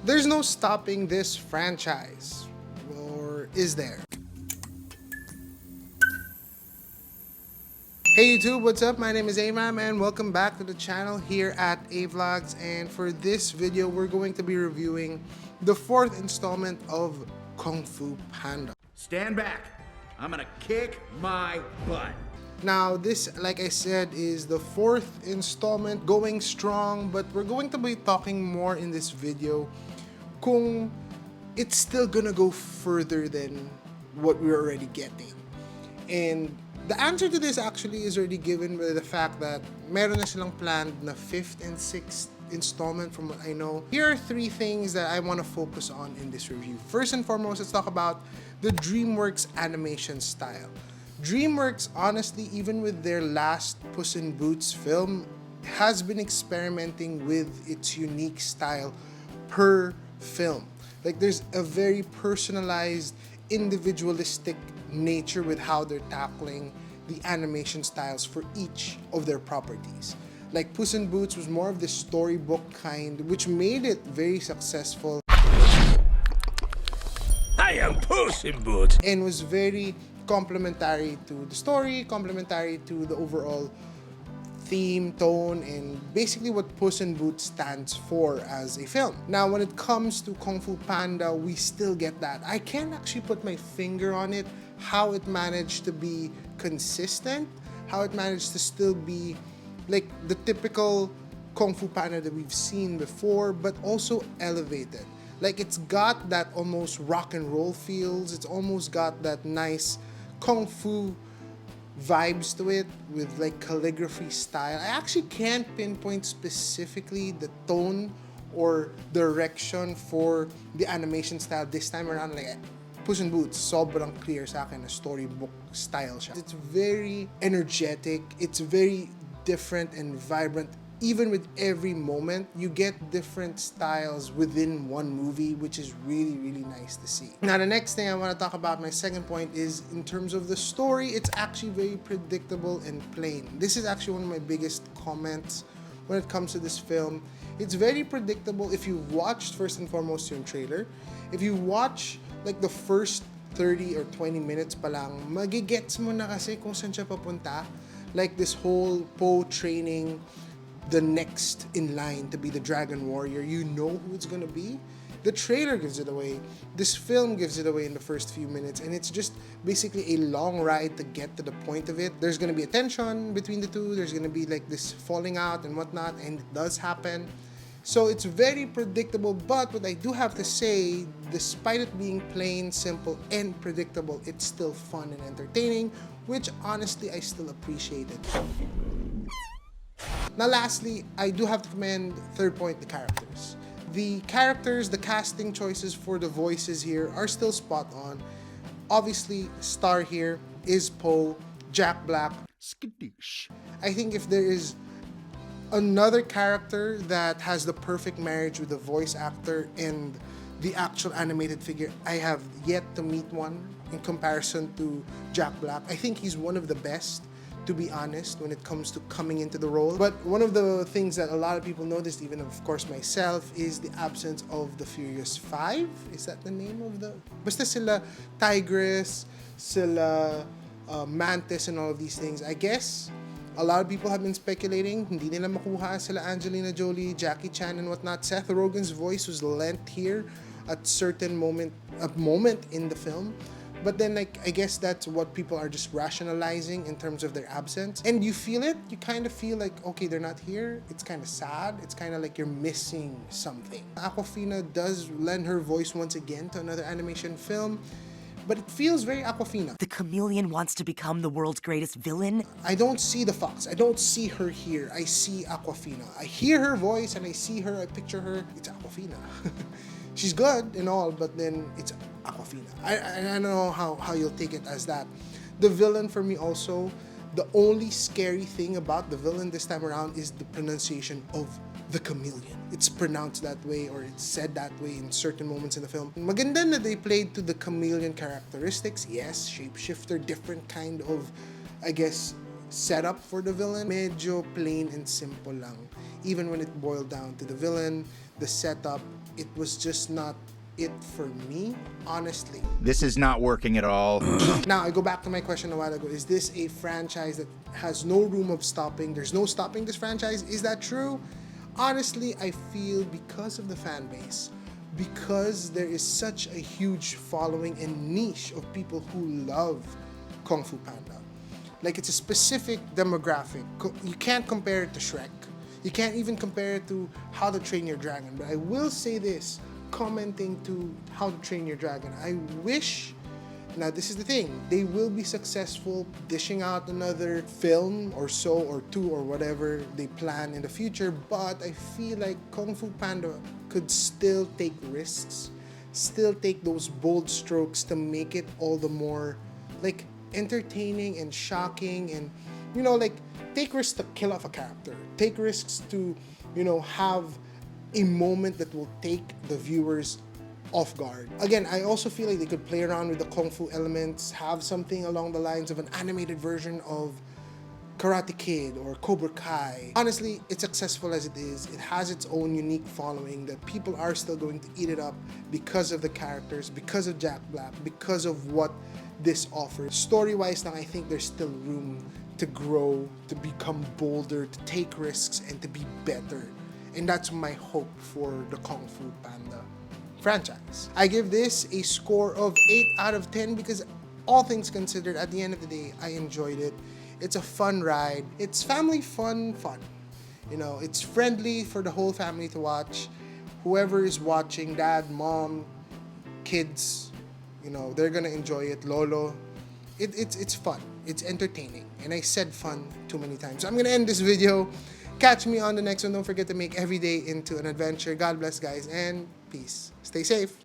There's no stopping this franchise. Or is there? Hey YouTube, what's up? My name is Amam and welcome back to the channel here at A-Vlogs, and for this video we're going to be reviewing the fourth installment of Kung Fu Panda. Stand back. I'm gonna kick my butt. Now this, like I said, is the fourth installment, going strong, but we're going to be talking more in this video kung it's still gonna go further than what we're already getting. And the answer to this actually is already given by the fact that meron na silang planned na 5th and 6th installment from what I know. Here are 3 things that I want to focus on in this review. First and foremost, let's talk about the DreamWorks animation style. DreamWorks, honestly, even with their last Puss in Boots film, has been experimenting with its unique style per film. Like, there's a very personalized, individualistic nature with how they're tackling the animation styles for each of their properties. Like, Puss in Boots was more of the storybook kind, which made it very successful. I am Puss in Boots. And was very complementary to the story, complementary to the overall theme, tone, and basically what Puss in Boots stands for as a film. Now, when it comes to Kung Fu Panda, we still get that. I can't actually put my finger on it, how it managed to be consistent, how it managed to still be like the typical Kung Fu Panda that we've seen before, but also elevated. Like, it's got that almost rock and roll feels, it's almost got that nice Kung Fu vibes to it with like calligraphy style. I actually can't pinpoint specifically the tone or direction for the animation style this time around. Like, Puss in Boots, sobrang clear sa akin na storybook style siya. It's very energetic, it's very different and vibrant. Even with every moment, you get different styles within one movie, which is really, really nice to see. Now, the next thing I want to talk about, my second point, is in terms of the story, it's actually very predictable and plain. This is actually one of my biggest comments when it comes to this film. It's very predictable if you've watched, first and foremost, yung trailer. If you watch like the first 30 or 20 minutes pa lang, magigets mo na kasi kung saan siya papunta. Like this whole Po training the next in line to be the Dragon Warrior, you know who it's gonna be. The trailer gives it away. This film gives it away in the first few minutes, and it's just basically a long ride to get to the point of it. There's gonna be a tension between the two. There's gonna be like this falling out and whatnot, and it does happen. So it's very predictable, but what I do have to say, despite it being plain, simple, and predictable, it's still fun and entertaining, which honestly I still appreciate it. Now lastly, I do have to commend, third point, the characters. The characters, the casting choices for the voices here are still spot on. Obviously, star here is Poe, Jack Black. Skadoosh. I think if there is another character that has the perfect marriage with the voice actor and the actual animated figure, I have yet to meet one in comparison to Jack Black. I think he's one of the best, to be honest, when it comes to coming into the role. But one of the things that a lot of people noticed, even of course myself, is the absence of the Furious 5. Is that the name of the... Basta sila Tigress, sila Mantis, and all of these things. I guess a lot of people have been speculating, hindi nila makuha sila Angelina Jolie, Jackie Chan, and whatnot. Seth Rogen's voice was lent here at a moment in the film. But then, like, I guess that's what people are just rationalizing in terms of their absence. And you feel it. You kind of feel like, okay, they're not here. It's kind of sad. It's kind of like you're missing something. Awkwafina does lend her voice once again to another animation film, but it feels very Awkwafina. The Chameleon wants to become the world's greatest villain? I don't see the fox. I don't see her here. I see Awkwafina. I hear her voice and I see her, I picture her. It's Awkwafina. She's good and all, but then it's Awkwafina. I don't know how you'll take it as that. The villain for me also, the only scary thing about the villain this time around is the pronunciation of the chameleon. It's pronounced that way, or it's said that way in certain moments in the film. Maganda na they played to the chameleon characteristics. Yes, shapeshifter, different kind of, I guess, setup for the villain. Medyo plain and simple lang. Even when it boiled down to the villain, the setup, it was just not it for me, honestly. This is not working at all. Now, I go back to my question a while ago. Is this a franchise that has no room of stopping? There's no stopping this franchise. Is that true? Honestly, I feel because of the fan base, because there is such a huge following and niche of people who love Kung Fu Panda. Like, it's a specific demographic. You can't compare it to Shrek. You can't even compare it to How to Train Your Dragon. But I will say this, commenting to How to Train Your Dragon, I wish, now this is the thing, they will be successful dishing out another film or so, or two, or whatever they plan in the future, but I feel like Kung Fu Panda could still take risks, still take those bold strokes to make it all the more, like, entertaining and shocking, and, you know, like, take risks to kill off a character, take risks to, you know, have a moment that will take the viewers off guard. Again, I also feel like they could play around with the Kung Fu elements, have something along the lines of an animated version of Karate Kid or Cobra Kai. Honestly, it's successful as it is. It has its own unique following that people are still going to eat it up because of the characters, because of Jack Black, because of what this offers. Story-wise now, I think there's still room to grow, to become bolder, to take risks, and to be better. And that's my hope for the Kung Fu Panda franchise. I give this a score of 8 out of 10 because all things considered, at the end of the day, I enjoyed it. It's a fun ride. It's family fun. You know, it's friendly for the whole family to watch. Whoever is watching, dad, mom, kids, you know, they're gonna enjoy it. Lolo. It's fun. It's entertaining. And I said fun too many times. So I'm gonna end this video. Catch me on the next one. Don't forget to make every day into an adventure. God bless, guys, and peace. Stay safe.